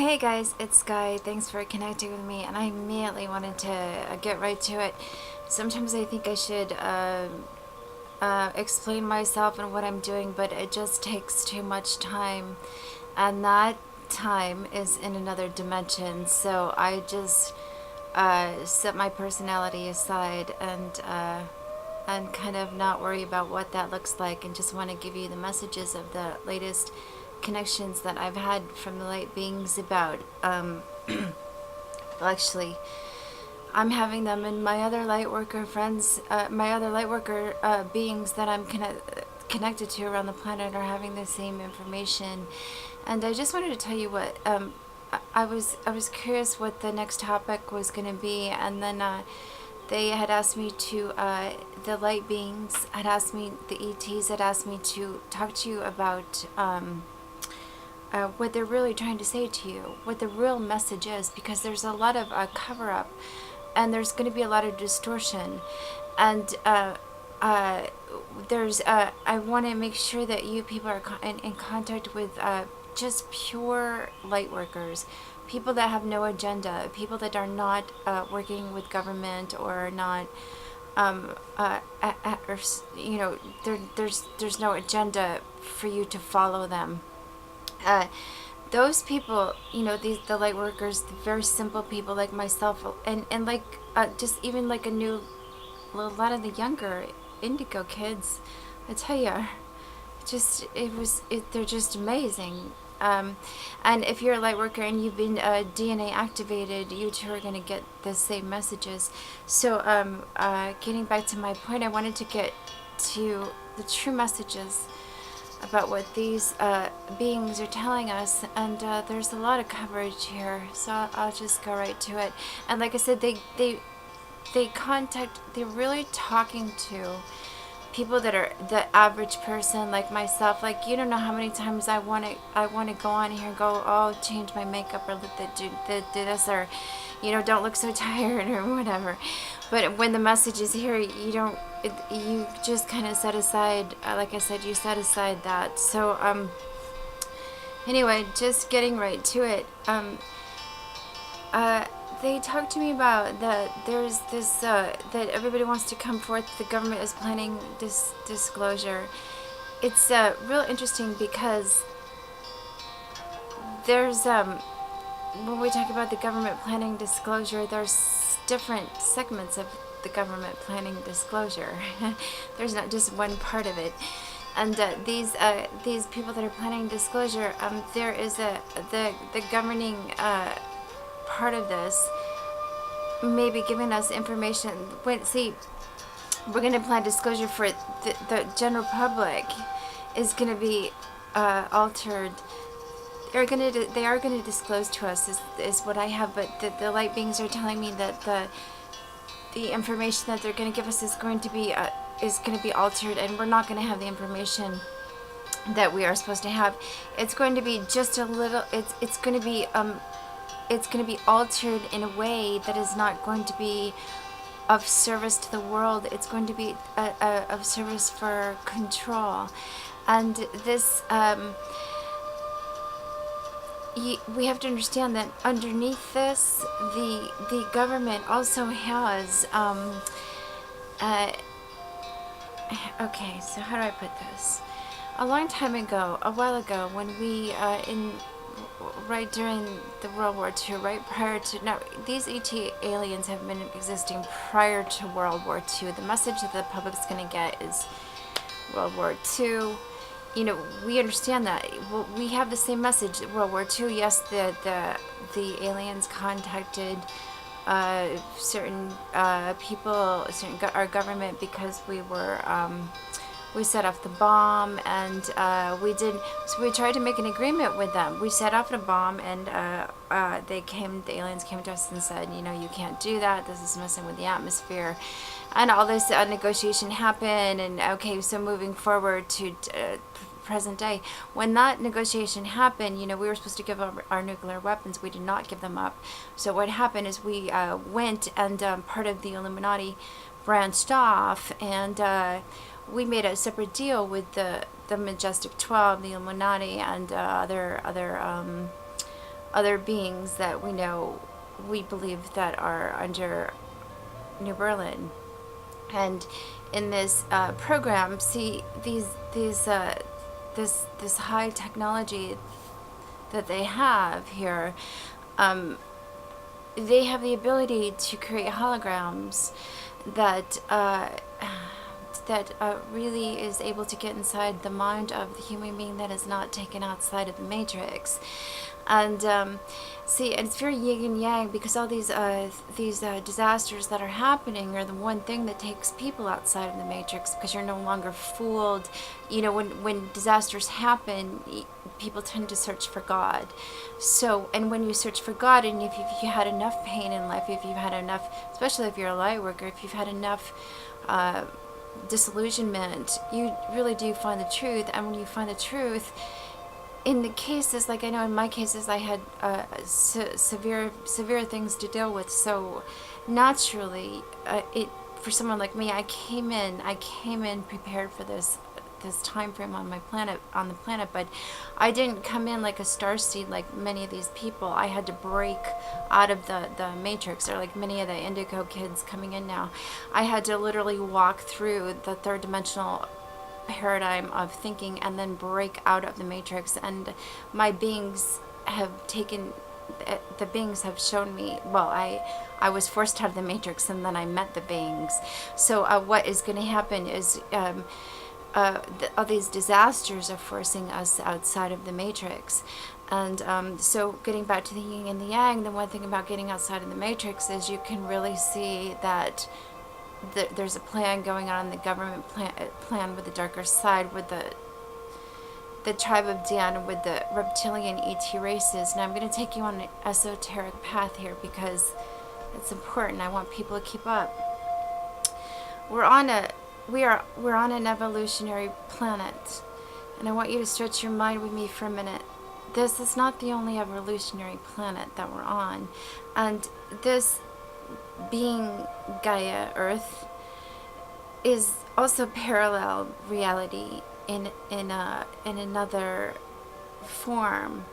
Hey guys, it's Guy. Thanks for connecting with me, and I immediately wanted to get right to it. Sometimes I think I should explain myself and what I'm doing, but it just takes too much time, and that time is in another dimension. So I just set my personality aside and kind of not worry about what that looks like, and just want to give you the messages of the latest connections that I've had from the light beings about well, actually I'm having them and my other light worker friends, my other light worker beings that I'm connected to around the planet are having the same information. And I just wanted to tell you what I was curious what the next topic was going to be, and then they had asked me to, the light beings had asked me, the ETs had asked me to talk to you about what they're really trying to say to you, what the real message is, because there's a lot of cover up, and there's going to be a lot of distortion, and there's I want to make sure that you people are in contact with just pure light workers, people that have no agenda, people that are not working with government or not or, you know, there's no agenda for you to follow them. Those people, you know, the light workers, the very simple people like myself, and like just even like a lot of the younger indigo kids, I tell you, they're just amazing. And if you're a light worker and you've been DNA activated, you too are going to get the same messages. So getting back to my point, I wanted to get to the true messages about what these beings are telling us, and there's a lot of coverage here, so I'll just go right to it. And like I said, they're really talking to people that are the average person like myself. Like, you don't know how many times I want to go on here and go, oh, change my makeup, or do this, or, you know, don't look so tired or whatever. But when the message is here, you just kind of set aside, like I said, you set aside that. So anyway, just getting right to it. They talked to me about that there's this that everybody wants to come forth. The government is planning this disclosure. It's real interesting because there's when we talk about the government planning disclosure, there's different segments of the government planning disclosure. There's not just one part of it. And these people that are planning disclosure, there is the governing part of this may be giving us information. See, we're going to plan disclosure for the general public is going to be altered. They are going to disclose to us is what I have, but the light beings are telling me that the information that they're going to give us is going to be altered, and we're not going to have the information that we are supposed to have. It's going to be just a little. It's going to be altered in a way that is not going to be of service to the world. It's going to be of service for control, and this. We have to understand that underneath this, the government also has. Okay, so how do I put this? A long time ago, a while ago, when we right during the World War II, right prior to, now these ET aliens have been existing prior to World War II. The message that the public's going to get is World War II. You know, we understand that. Well, we have the same message. World War II. Yes, the aliens contacted certain people, our government, because we set off the bomb, and so we tried to make an agreement with them. We set off the bomb, and the aliens came to us and said, you know, you can't do that. This is messing with the atmosphere. And all this negotiation happened, and okay, so moving forward to present day, when that negotiation happened, you know, we were supposed to give up our nuclear weapons. We did not give them up. So what happened is we went, and part of the Illuminati branched off, and we made a separate deal with the Majestic 12, the Illuminati, and other other beings that we believe that are under New Berlin. And in this program, see this high technology that they have here, they have the ability to create holograms that really is able to get inside the mind of the human being that is not taken outside of the matrix. And see, and it's very yin and yang, because all these disasters that are happening are the one thing that takes people outside of the matrix, because you're no longer fooled. You know, when disasters happen, people tend to search for God. So, and when you search for God, and if you had enough pain in life, if you've had enough, especially if you're a light worker, if you've had enough disillusionment, you really do find the truth. And when you find the truth, in the cases, like I know in my cases, I had severe things to deal with. So naturally, for someone like me, I came in prepared for this time frame on the planet, but I didn't come in like a starseed like many of these people. I had to break out of the matrix, or like many of the indigo kids coming in now. I had to literally walk through the third dimensional paradigm of thinking and then break out of the matrix. And my beings have taken, the beings have shown me, well, I was forced out of the matrix, and then I met the beings. So what is going to happen is all these disasters are forcing us outside of the matrix. And so getting back to the yin and the yang, the one thing about getting outside of the matrix is you can really see that there's a plan going on, the government plan with the darker side, with the tribe of Dan, with the reptilian ET races. Now I'm going to take you on an esoteric path here, because it's important. I want people to keep up. We're on an evolutionary planet, and I want you to stretch your mind with me for a minute. This is not the only evolutionary planet that we're on, and this being Gaia, Earth, is also parallel reality in another form.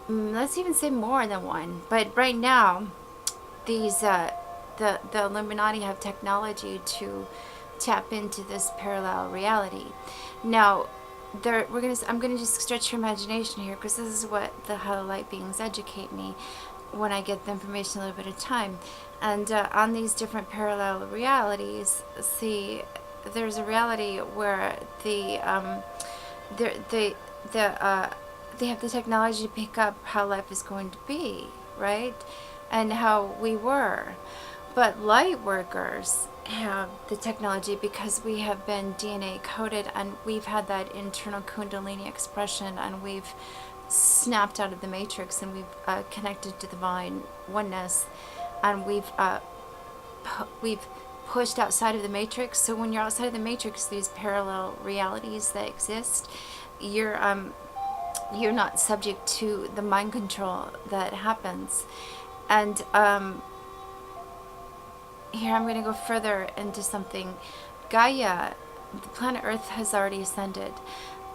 Let's even say more than one. But right now, these the Illuminati have technology to tap into this parallel reality. Now, I'm gonna just stretch your imagination here, because this is what the Hollow Light beings educate me when I get the information a little bit of time. And on these different parallel realities, see, there's a reality where they have the technology to pick up how life is going to be, right? And how we were. But light workers have the technology, because we have been DNA coded, and we've had that internal Kundalini expression, and we've snapped out of the matrix, and we've connected to divine oneness, and we've pushed outside of the matrix. So when you're outside of the matrix, these parallel realities that exist, you're not subject to the mind control that happens. And here I'm going to go further into something. Gaia, the planet Earth, has already ascended,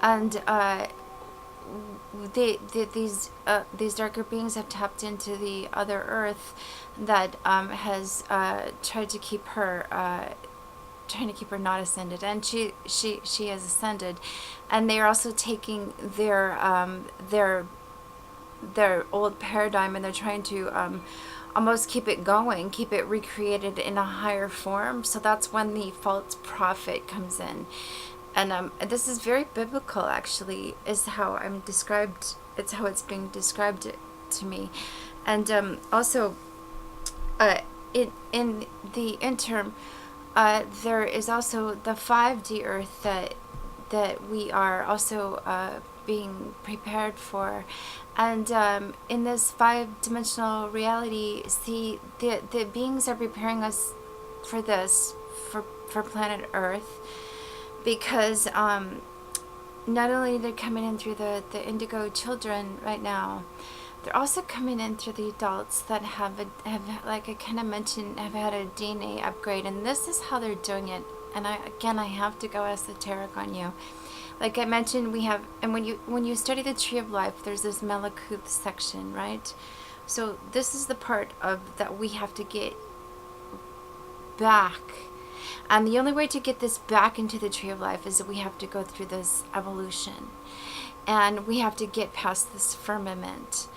and these darker beings have tapped into the other Earth that has tried to keep her not ascended, and she has ascended, and they are also taking their old paradigm, and they're trying to almost keep it going, keep it recreated in a higher form. So that's when the false prophet comes in. And this is very biblical, actually, is how I'm described. It's how it's being described to me. And also, in the interim, there is also the 5D Earth that we are also being prepared for. And in this 5-dimensional reality, see, the beings are preparing us for this, for planet Earth, because not only they're coming in through the indigo children right now, they're also coming in through the adults that have like I kind of mentioned, have had a DNA upgrade. And this is how they're doing it. And I have to go esoteric on you. Like I mentioned, we have, and when you study the Tree of Life, there's this Malakuth section, right? So this is the part of that we have to get back. And the only way to get this back into the Tree of Life is that we have to go through this evolution. And we have to get past this firmament.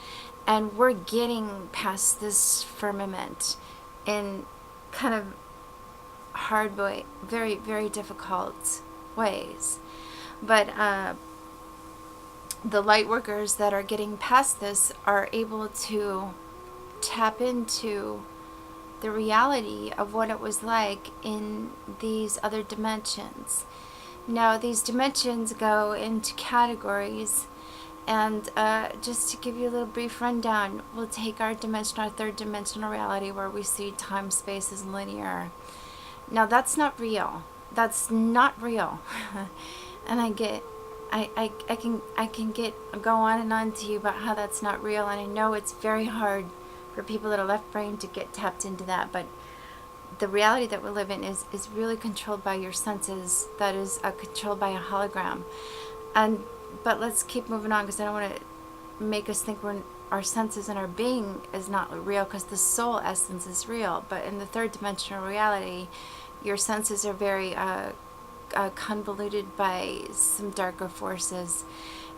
And we're getting past this firmament in kind of hard way, very, very difficult ways. But the light workers that are getting past this are able to tap into the reality of what it was like in these other dimensions. Now, these dimensions go into categories, and just to give you a little brief rundown, we'll take our dimension, our third dimensional reality, where we see time, space is linear. Now, that's not real. That's not real. And I can go on and on to you about how that's not real, and I know it's very hard for people that are left brain to get tapped into that, but the reality that we live in is really controlled by your senses. That is controlled by a hologram. But let's keep moving on, because I don't want to make us think our senses and our being is not real, because the soul essence is real. But in the third dimensional reality, your senses are very convoluted by some darker forces.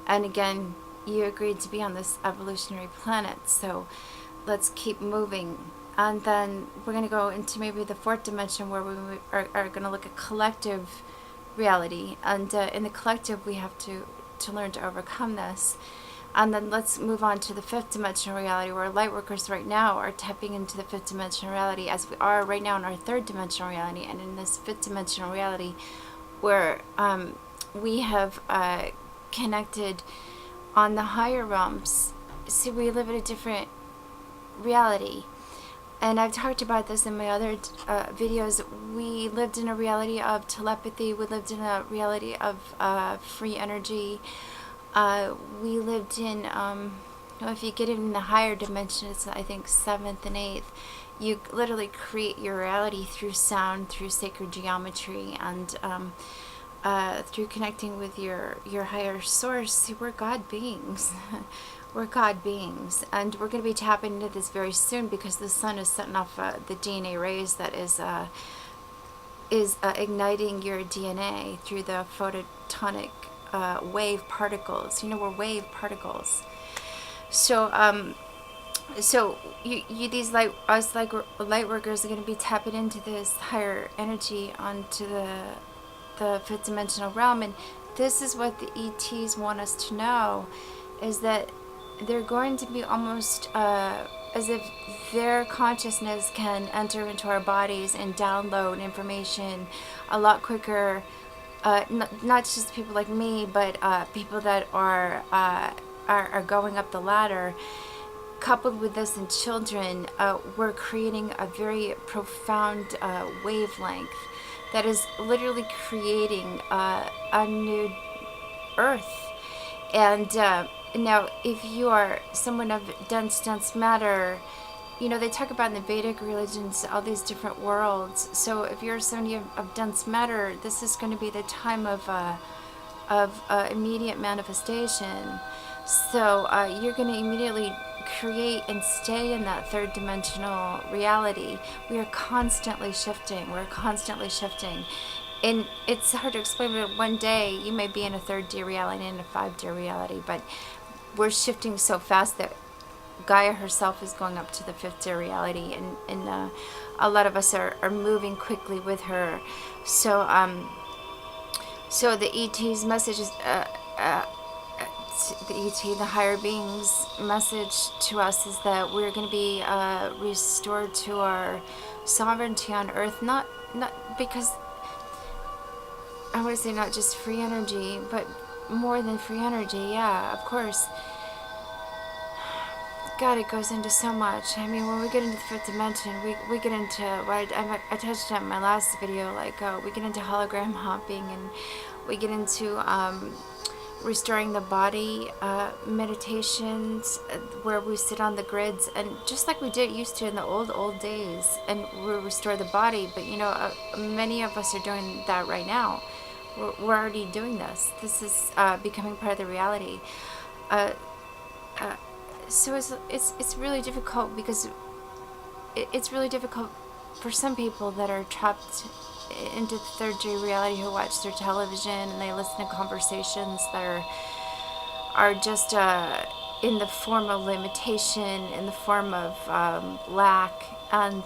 And again, you agreed to be on this evolutionary planet, so let's keep moving. And then we're going to go into maybe the fourth dimension, where we are going to look at collective reality. And in the collective, we have to learn to overcome this. And then let's move on to the fifth dimensional reality, where light workers right now are tapping into the fifth dimensional reality, as we are right now in our third dimensional reality. And in this fifth dimensional reality, where we have connected on the higher realms. See, we live in a different reality. And I've talked about this in my other videos. We lived in a reality of telepathy. We lived in a reality of free energy. We lived in, if you get in the higher dimensions, I think 7th and 8th, you literally create your reality through sound, through sacred geometry, and through connecting with your higher source. See, we're God beings. We're God beings, and we're going to be tapping into this very soon, because the sun is setting off the DNA rays that is igniting your DNA through the photonic wave particles. You know, we're wave particles. So these light workers are going to be tapping into this higher energy onto the fifth dimensional realm, and this is what the ETs want us to know, is that they're going to be almost as if their consciousness can enter into our bodies and download information a lot quicker. Not just people like me, but people that are going up the ladder. Coupled with this in children, we're creating a very profound wavelength that is literally creating a new earth. And now, if you are someone of dense matter, you know, they talk about in the Vedic religions all these different worlds. So if you're somebody of dense matter, this is going to be the time of immediate manifestation. So you're going to immediately create and stay in that third dimensional reality. We are constantly shifting. We're constantly shifting. And it's hard to explain, but one day you may be in a 3rd-D reality and a 5D reality, but we're shifting so fast that Gaia herself is going up to the 5th-D reality, and a lot of us are moving quickly with her. So so the ET's message is the higher being's message to us is that we're going to be restored to our sovereignty on Earth, not because I want to say not just free energy, but more than free energy. Yeah, of course. God, it goes into so much. I mean, when we get into the 5th dimension, we get into what I touched on in my last video, like we get into hologram hopping, and we get into restoring the body, meditations where we sit on the grids, and just like we used to in the old days, and we restore the body. But you know, many of us are doing that right now. We're already doing this. This is becoming part of the reality. Uh, so it's really difficult because it's really difficult for some people that are trapped into the third J reality, who watch their television and they listen to conversations that are just in the form of limitation, in the form of lack, and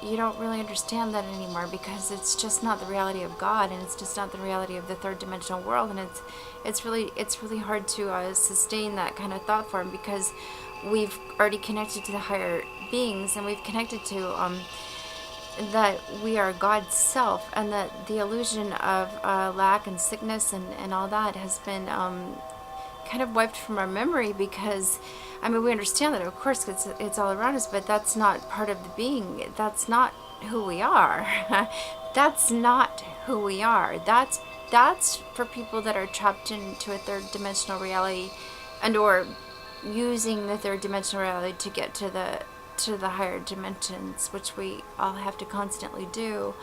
you don't really understand that anymore because it's just not the reality of God, and it's just not the reality of the third dimensional world, and it's really hard to sustain that kind of thought form because we've already connected to the higher beings, and we've connected to that we are God's self, and that the illusion of lack and sickness and all that has been kind of wiped from our memory because, I mean, we understand that, of course, it's all around us, but that's not part of the being. That's not who we are. That's not who we are. That's for people that are trapped into a third dimensional reality, and or using the third dimensional reality to get to the higher dimensions, which we all have to constantly do.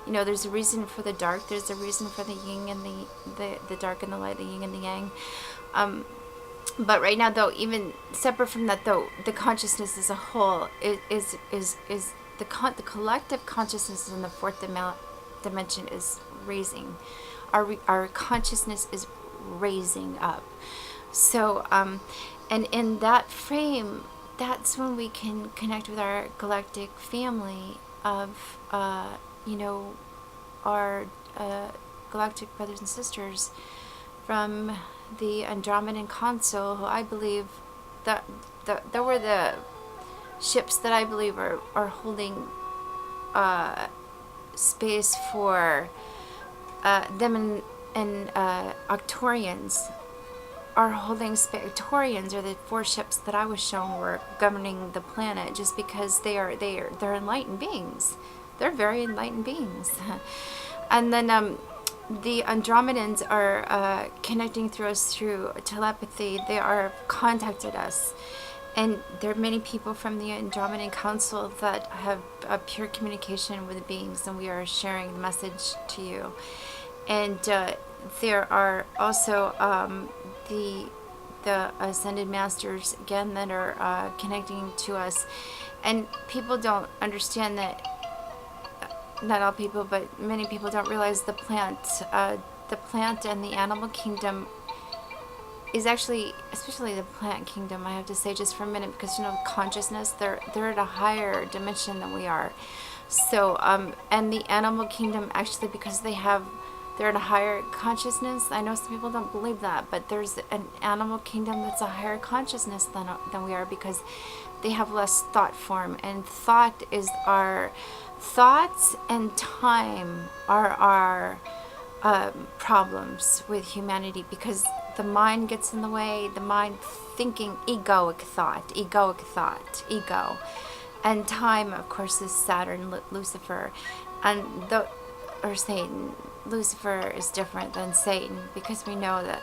You know, there's a reason for the dark, there's a reason for the yin and the dark and the light, the yin and the yang. But right now, though, even separate from that, though, the consciousness as a whole is the collective consciousness in the fourth dimension is raising. Our consciousness is raising up. So, and in that frame, that's when we can connect with our galactic family of, you know, our galactic brothers and sisters from the Andromedan Council, who I believe that were the ships that I believe are holding space for them, and Octorians are holding space. Octorians are the 4 ships that I was shown were governing the planet, just because they're enlightened beings. They're very enlightened beings. And then the Andromedans are connecting through us through telepathy. They are contacted us, and there are many people from the Andromedan Council that have a pure communication with the beings, and we are sharing the message to you. And there are also the Ascended Masters, again, that are connecting to us. And people don't understand that, not all people, but many people don't realize the plant and the animal kingdom is actually, especially the plant kingdom, I have to say just for a minute, because, you know, consciousness, they're at a higher dimension than we are. So, and the animal kingdom, actually, because they're at a higher consciousnness. I know some people don't believe that, but there's an animal kingdom that's a higher consciousness than we are, because they have less thought form, and thought is our thoughts, and time are our problems with humanity, because the mind gets in the way, the mind thinking, ego, and time, of course, is Saturn, Lucifer, and or Satan. Lucifer is different than Satan, because we know that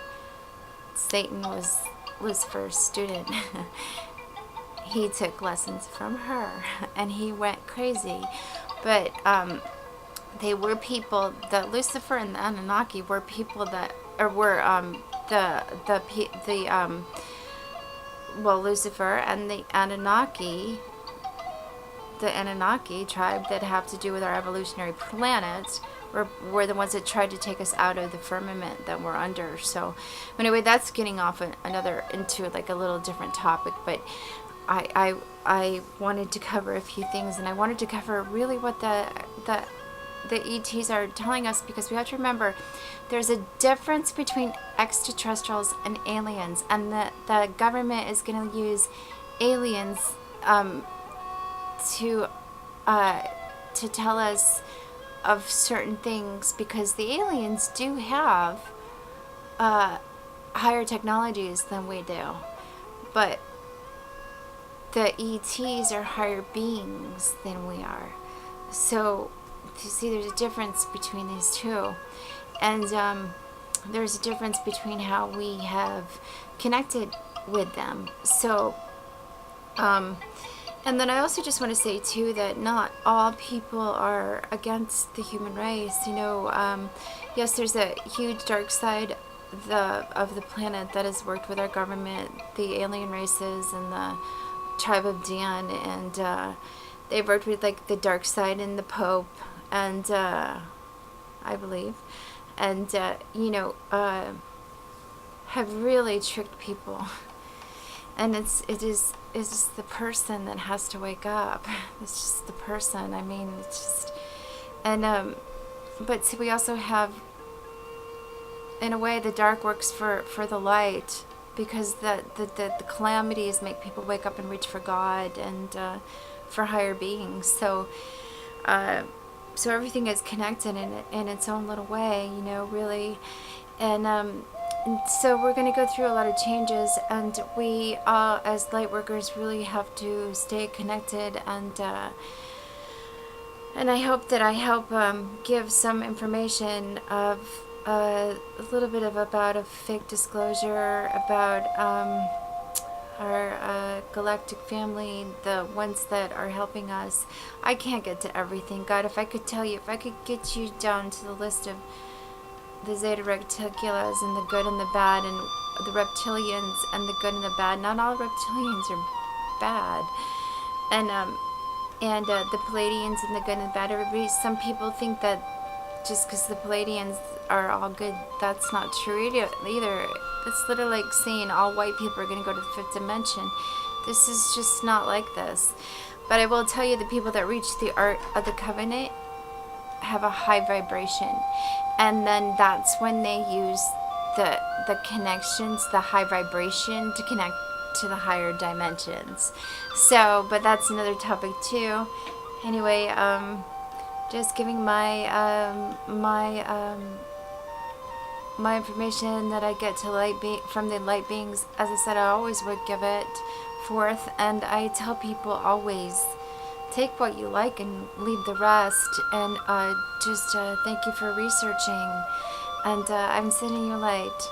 Satan was Lucifer's student. He took lessons from her, and he went crazy. But they were people, that Lucifer and the Anunnaki were people that, or were well, Lucifer and the Anunnaki tribe that have to do with our evolutionary planet were the ones that tried to take us out of the firmament that we're under. So anyway, that's getting off into like a little different topic, but I wanted to cover a few things, and I wanted to cover really what the ETs are telling us, because we have to remember there's a difference between extraterrestrials and aliens, and the government is going to use aliens to tell us of certain things, because the aliens do have higher technologies than we do, but the ETs are higher beings than we are. So you see, there's a difference between these two, and there's a difference between how we have connected with them. So And then I also just want to say too that not all people are against the human race. You know, yes, there's a huge dark side of the planet that has worked with our government, the alien races and the tribe of Dan, and they've worked with like the dark side and the Pope, and I believe, and you know, have really tricked people. And it's just the person that has to wake up. It's just the person. I mean, it's just, and but see, we also have, in a way, the dark works for the light, because the calamities make people wake up and reach for God and for higher beings. So so everything is connected in its own little way, you know, really, and so we're going to go through a lot of changes, and we as light workers really have to stay connected, and I hope that I help give some information of a little bit of about a fake disclosure about our galactic family, the ones that are helping us. I can't get to everything. God, if I could tell you, if I could get you down to the list of the Zeta Reticulas and the good and the bad, and the reptilians and the good and the bad. Not all reptilians are bad, and the Palladians and the good and the bad. Everybody, some people think that just because the Palladians are all good, that's not true either. It's literally like saying all white people are going to go to the fifth dimension. This is just not like this. But I will tell you, the people that reach the Art of the Covenant have a high vibration, and then that's when they use the connections, the high vibration, to connect to the higher dimensions. So, but that's another topic too. Anyway, just giving my my information that I get to from the light beings. As I said, I always would give it forth, and I tell people always, take what you like and leave the rest. And just thank you for researching, and I'm sending you light.